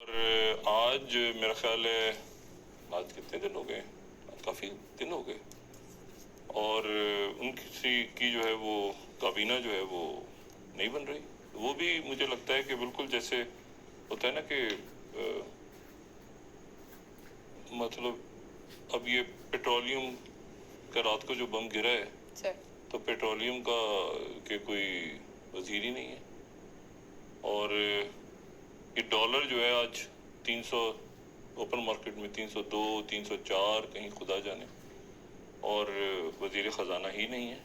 اور آج میرا خیال ہے آج کتنے دن ہو گئے، کافی دن ہو گئے، اور ان کی جو ہے وہ کابینہ جو ہے وہ نہیں بن رہی. وہ بھی مجھے لگتا ہے کہ بالکل جیسے ہوتا ہے نا کہ مطلب اب یہ پیٹرولیم کا رات کو جو بم گرا ہے تو پیٹرولیم کا کہ کوئی وزیر ہی نہیں ہے، اور یہ ڈالر جو ہے آج 300 اوپن مارکیٹ میں 302 304 کہیں خدا جانے، اور وزیر خزانہ ہی نہیں ہے.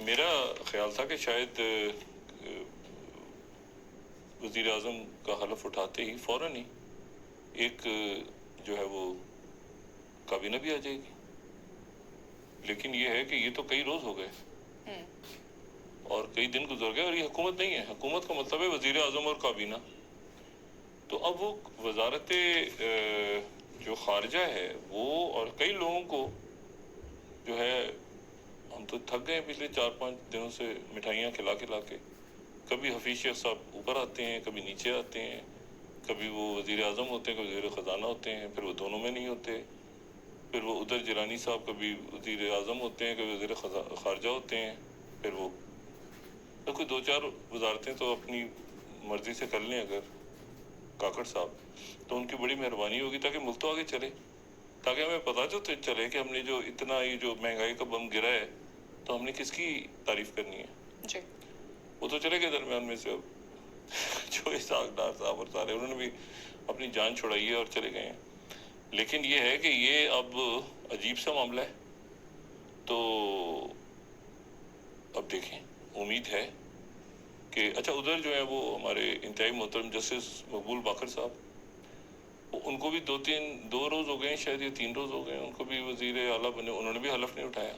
میرا خیال تھا کہ شاید وزیر اعظم کا حلف اٹھاتے ہی فوراً ہی ایک جو ہے وہ کابینہ بھی آ جائے گی، لیکن یہ ہے کہ یہ تو کئی روز ہو گئے اور کئی دن گزر گئے، اور یہ حکومت نہیں ہے. حکومت کا مطلب ہے وزیر اعظم اور کابینہ. تو اب وہ وزارت جو خارجہ ہے وہ، اور کئی لوگوں کو جو ہے، ہم تو تھک گئے پچھلے 4-5 دنوں سے مٹھائیاں کھلا کھلا کے. کبھی حفیظ شیخ صاحب اوپر آتے ہیں، کبھی نیچے آتے ہیں، کبھی وہ وزیر اعظم ہوتے ہیں، کبھی وزیر خزانہ ہوتے ہیں، پھر وہ دونوں میں نہیں ہوتے، پھر وہ ادھر جیلانی صاحب کبھی وزیر اعظم ہوتے ہیں، کبھی وزیر خارجہ ہوتے ہیں، پھر وہ تو کوئی 2-4 وزارتیں تو اپنی مرضی سے کر لیں اگر کاکڑ صاحب، تو ان کی بڑی مہربانی ہوگی، تاکہ ملک تو آگے چلے، تاکہ ہمیں پتہ تو چلے کہ ہم نے جو اتنا یہ جو مہنگائی کا بم گرا ہے تو ہم نے کس کی تعریف کرنی ہے. جی وہ تو چلے گئے درمیان میں سے، اب جو اسحاق ڈار صاحب اور سارے انہوں نے بھی اپنی جان چھڑائی ہے اور چلے گئے ہیں. لیکن یہ ہے کہ یہ اب عجیب سا معاملہ ہے. تو اب دیکھیں، امید ہے کہ اچھا ادھر جو ہے وہ ہمارے انتہائی محترم جسٹس مقبول باقر صاحب، ان کو بھی 2 روز ہو گئے ہیں شاید، یا 3 روز ہو گئے ہیں، ان کو بھی وزیر اعلیٰ بنے، انہوں نے بھی حلف نہیں اٹھایا.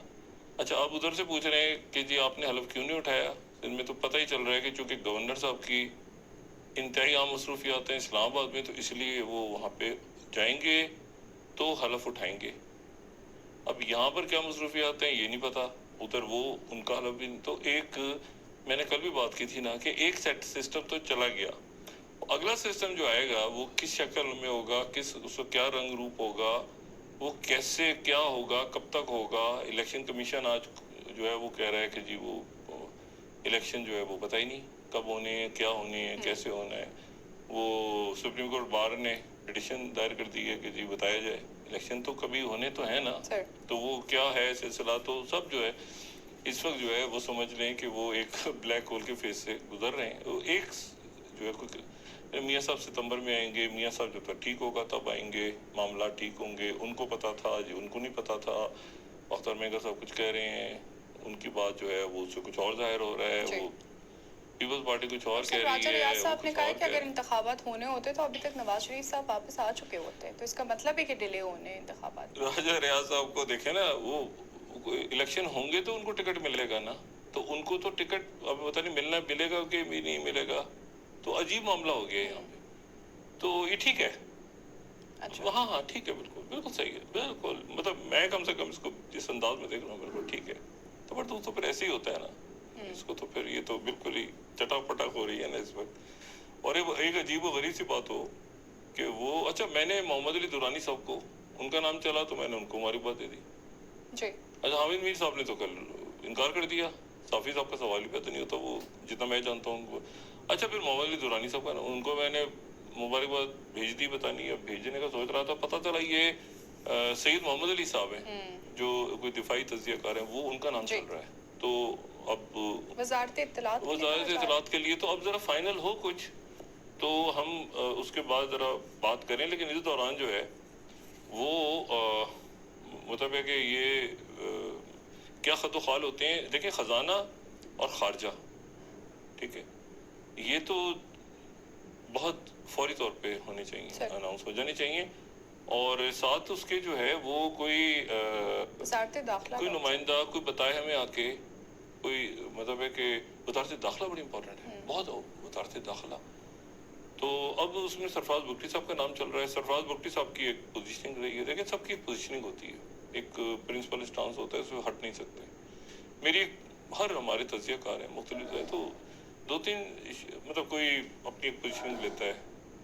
اچھا آپ ادھر سے پوچھ رہے ہیں کہ جی آپ نے حلف کیوں نہیں اٹھایا؟ ان میں تو پتہ ہی چل رہا ہے کہ چونکہ گورنر صاحب کی انتہائی عام مصروفیات ہیں اسلام آباد میں، تو اس لیے وہ وہاں پہ جائیں گے تو حلف اٹھائیں گے. اب یہاں پر کیا مصروفیات ہیں یہ نہیں پتا، ادھر وہ ان کا حلف بھی نہیں. تو ایک میں نے کل بھی بات کی تھی نا کہ ایک سیٹ سسٹم تو چلا گیا، اگلا سسٹم جو آئے گا وہ کس شکل میں ہوگا، اس کو کیا رنگ روپ ہوگا، وہ کیسے کیا ہوگا، کب تک ہوگا. الیکشن کمیشن آج جو ہے وہ کہہ رہا ہے کہ جی وہ الیکشن جو ہے وہ پتہ ہی نہیں کب ہونے ہیں، کیا ہونے ہیں، کیسے ہونا ہے. وہ سپریم کورٹ بار نے پٹیشن دائر کر دی ہے کہ جی بتایا جائے، الیکشن تو کبھی ہونے تو ہیں نا، تو وہ کیا ہے سلسلہ. تو سب جو ہے اس وقت جو ہے وہ سمجھ لیں کہ وہ ایک بلیک ہول کے فیس سے گزر رہے ہیں. ایک جو ہے میاں صاحب ستمبر میں آئیں گے، میاں صاحب جب تک ٹھیک ہوگا تب آئیں گے، معاملات ٹھیک ہوں گے. ان کو پتا تھا جی ان کو نہیں پتا تھا. اختر مینگر صاحب کچھ کہہ رہے ہیں، ان کی بات جو ہے وہ اس سے کچھ اور ظاہر ہو رہا ہے. وہ پیپلز پارٹی کچھ اور کہہ رہی ہے. راجہ ریاض صاحب نے کہا کہ اگر انتخابات ہونے ہوتے تو ابھی تک نواز شریف صاحب واپس آ چکے ہوتے، تو اس کا مطلب ہے کہ ڈیلے ہونے انتخابات. راجہ ریاض صاحب کو دیکھیں نا، وہ الیکشن ہوں گے تو ان کو ٹکٹ ملے گا نا، تو ان کو تو ٹکٹ اب پتہ نہیں ملے گا کہ نہیں ملے گا. تو عجیب معاملہ ہو گیا یہاں پہ. تو یہ ٹھیک ہے. ہاں ہاں ٹھیک ہے، بالکل بالکل صحیح ہے، بالکل. مطلب میں کم سے کم اس کو جس انداز میں دیکھ رہا ہوں بالکل ٹھیک ہے. تو بٹ تو پھر ایسے ہی ہوتا ہے نا، اس کو تو پھر یہ تو بالکل ہی چٹا پٹک ہو رہی ہے نا اس وقت. اور ایک عجیب و غریب سی بات ہو کہ وہ اچھا میں نے محمد علی دورانی صاحب کو، ان کا نام چلا تو میں نے ان کو ہماری بات دے دی. جی اچھا حامد میر صاحب نے تو کل انکار کر دیا، صافی صاحب کا سوال ہی پیدا نہیں ہوتا، وہ جتنا میں جانتا ہوں ان کو. اچھا پھر محمد علی دورانی صاحب کا، ان کو میں نے مبارکباد بھیج دی، پتہ نہیں اب بھیجنے کا سوچ رہا تھا، پتہ چلا یہ سید محمد علی صاحب ہیں جو کوئی دفاعی تجزیہ کار ہیں، وہ ان کا نام چل رہا ہے. تو اب وزارت اطلاعات کے لیے تو اب ذرا فائنل ہو کچھ تو ہم اس کے بعد ذرا بات کریں. لیکن اس دوران جو ہے وہ مطلب ہے کہ یہ کیا خط و خال ہوتے ہیں. دیکھیں خزانہ اور خارجہ، ٹھیک ہے، یہ تو بہت فوری طور پہ ہونے چاہیے، اناؤنس ہو جانے چاہیے. اور ساتھ اس کے جو ہے وہ کوئی نمائندہ کوئی بتائے ہمیں آ کے، کوئی مطلب ہے کہ وزارت داخلہ بڑی امپورٹنٹ ہے بہت. وزارت داخلہ تو اب اس میں سرفراز بگٹی صاحب کا نام چل رہا ہے. سرفراز بگٹی صاحب کی ایک پوزیشننگ رہی ہے، لیکن سب کی ایک پوزیشننگ ہوتی ہے، ایک پرنسپل اسٹانس ہوتا ہے، اس میں ہٹ نہیں سکتے. میری ہر ہمارے تجزیہ کار ہیں مختلف ہے، تو 2-3 مطلب کوئی اپنی ایک پوزیشننگ لیتا ہے.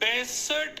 65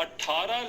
18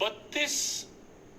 32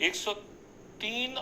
103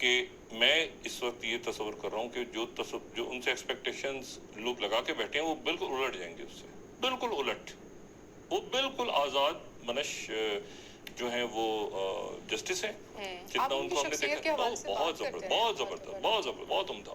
کہ میں اس وقت یہ تصور کر رہا ہوں کہ جو ان سے ایکسپیکٹیشنز لوگ لگا کے بیٹھے ہیں وہ بالکل الٹ جائیں گے، اس سے بالکل الٹ، وہ بالکل آزاد منش جو ہیں وہ جسٹس ہیں جتنا ان کو ہم نے دیکھا، بہت زبردست، بہت زبردست، بہت زبردست، بہت عمدہ،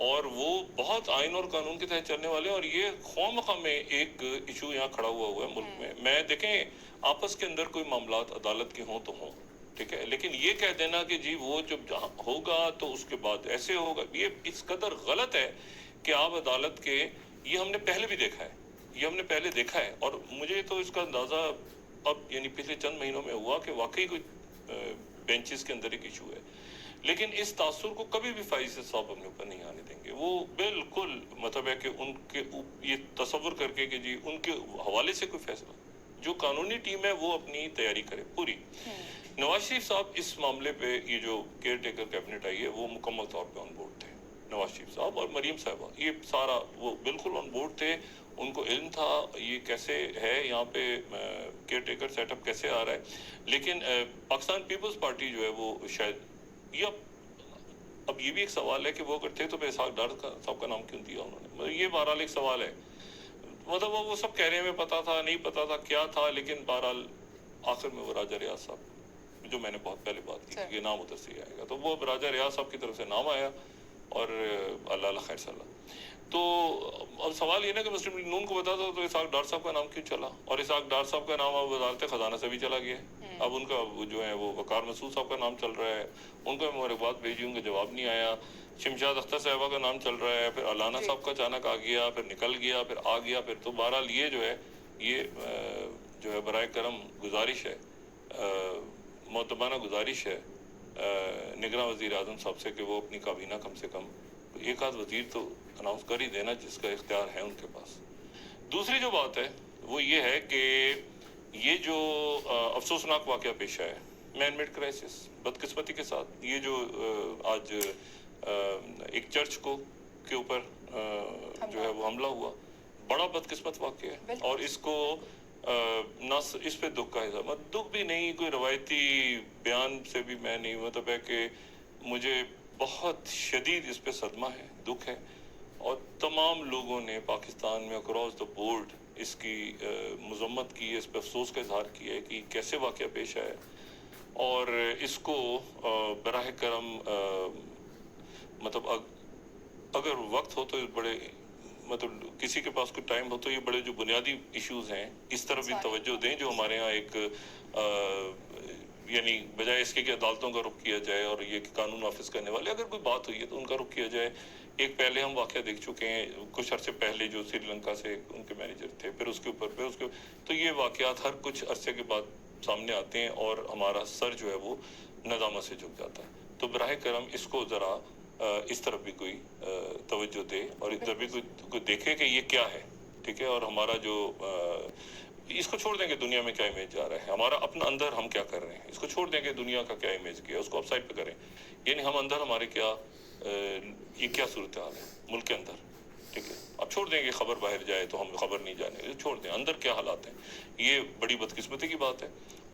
اور وہ بہت آئین اور قانون کے تحت چلنے والے ہیں. اور یہ خواہ میں ایک ایشو یہاں کھڑا ہوا ہے ملک میں دیکھیں آپس کے اندر کوئی معاملات عدالت کے ہوں تو ہوں، ٹھیک ہے، لیکن یہ کہہ دینا کہ جی وہ جب ہوگا تو اس کے بعد ایسے ہوگا، یہ اس قدر غلط ہے کہ آپ عدالت کے، یہ ہم نے پہلے بھی دیکھا ہے، یہ ہم نے پہلے دیکھا ہے، اور مجھے تو اس کا اندازہ اب یعنی پچھلے چند مہینوں میں ہوا کہ واقعی کوئی بینچز کے اندر ایک ایشو ہے. لیکن اس تاثر کو کبھی بھی فائز صاحب اپنے اوپر نہیں آنے دیں گے. وہ بالکل مطلب ہے کہ ان کے یہ تصور کر کے کہ جی ان کے حوالے سے کوئی فیصلہ، جو قانونی ٹیم ہے وہ اپنی تیاری کرے پوری. نواز شریف صاحب اس معاملے پہ یہ جو کیئر ٹیکر کیبنٹ آئی ہے وہ مکمل طور پہ آن بورڈ تھے. نواز شریف صاحب اور مریم صاحبہ یہ سارا وہ بالکل آن بورڈ تھے، ان کو علم تھا یہ کیسے ہے یہاں پہ کیئر ٹیکر سیٹ اپ کیسے آ رہا ہے. لیکن پاکستان پیپلز پارٹی جو ہے وہ شاید یہ اب یہ بھی ایک سوال ہے کہ وہ اگر تھے تو اسحاق ڈار صاحب کا نام کیوں دیا انہوں نے، یہ بہرحال ایک سوال ہے. مطلب وہ سب کہہ رہے ہیں ہمیں پتا تھا نہیں پتا تھا کیا تھا، لیکن بہرحال آخر میں وہ راجہ ریاض صاحب جو میں نے بہت پہلے بات کی کہ نام ادھر سے ہی آئے گا، تو وہ اب راجہ ریاض صاحب کی طرف سے نام آیا اور اللہ خیر صلی اللہ. تو اب سوال یہ نا کہ مسلم لیگ نون کو بتا تھا تو اسحاق ڈار صاحب کا نام کیوں چلا، اور اسحاق ڈار صاحب کا نام اب وزارت خزانہ سے بھی چلا گیا. اب ان کا جو ہے وہ وقار مسعود صاحب کا نام چل رہا ہے، ان کو میں مبارکباد بھیجی ہوں کہ جواب نہیں آیا. شمشاد اختر صاحبہ کا نام چل رہا ہے، پھر علانہ صاحب کا اچانک آ گیا، پھر نکل گیا، پھر آ گیا، پھر تو بہرحال یہ جو ہے یہ جو ہے برائے کرم گزارش ہے، معتبانہ گزارش ہے نگراں وزیر اعظم صاحب سے کہ وہ اپنی کابینہ کم سے کم ایک آدھ وزیر تو اناؤنس کر ہی دینا جس کا اختیار ہے ان کے پاس. دوسری جو بات ہے وہ یہ ہے کہ یہ جو افسوسناک واقعہ پیش آیا ہے، مین میڈ کرائسس، بدقسمتی کے ساتھ یہ جو آج ایک چرچ کو کے اوپر جو ہے وہ حملہ ہوا، بڑا بدقسمت واقعہ ہے. اور اس کو نہ اس پہ دکھ کا اظہار، دکھ بھی نہیں، کوئی روایتی بیان سے بھی میں نہیں، مطلب ہے کہ مجھے بہت شدید اس پہ صدمہ ہے، دکھ ہے. اور تمام لوگوں نے پاکستان میں اکراس دا بورڈ اس کی مذمت کی ہے، اس پہ افسوس کا اظہار کیا ہے کہ کیسے واقعہ پیش آیا، اور اس کو براہ کرم مطلب اگر وقت ہو تو بڑے مطلب کسی کے پاس کوئی ٹائم ہو تو یہ بڑے جو بنیادی ایشوز ہیں اس طرف بھی توجہ دیں، جو ہمارے ہاں ایک یعنی بجائے اس کے کہ عدالتوں کا رخ کیا جائے اور یہ کہ قانون نافذ کرنے والے اگر کوئی بات ہوئی ہے تو ان کا رخ کیا جائے. ایک پہلے ہم واقعہ دیکھ چکے ہیں کچھ عرصے پہلے جو سری لنکا سے ان کے مینیجر تھے، پھر اس کے اوپر تو یہ واقعات ہر کچھ عرصے کے بعد سامنے آتے ہیں اور ہمارا سر جو ہے وہ ندامت سے جھک جاتا ہے. تو براہ کرم اس کو ذرا اس طرف بھی کوئی توجہ دے اور ادھر بھی کوئی دیکھے کہ یہ کیا ہے، ٹھیک ہے. اور ہمارا جو اس کو چھوڑ دیں کہ دنیا میں کیا امیج جا رہا ہے، ہمارا اپنا اندر ہم کیا کر رہے ہیں، اس کو چھوڑ دیں کہ دنیا کا کیا امیج کیا اس کو اپ سائڈ پہ کریں. یعنی ہم اندر ہمارے کیا یہ کیا صورتحال ہے ملک کے اندر، ٹھیک ہے. اب چھوڑ دیں کہ خبر باہر جائے تو ہم خبر نہیں جانے، چھوڑ دیں اندر کیا حالات ہیں. یہ بڑی بدقسمتی کی بات ہے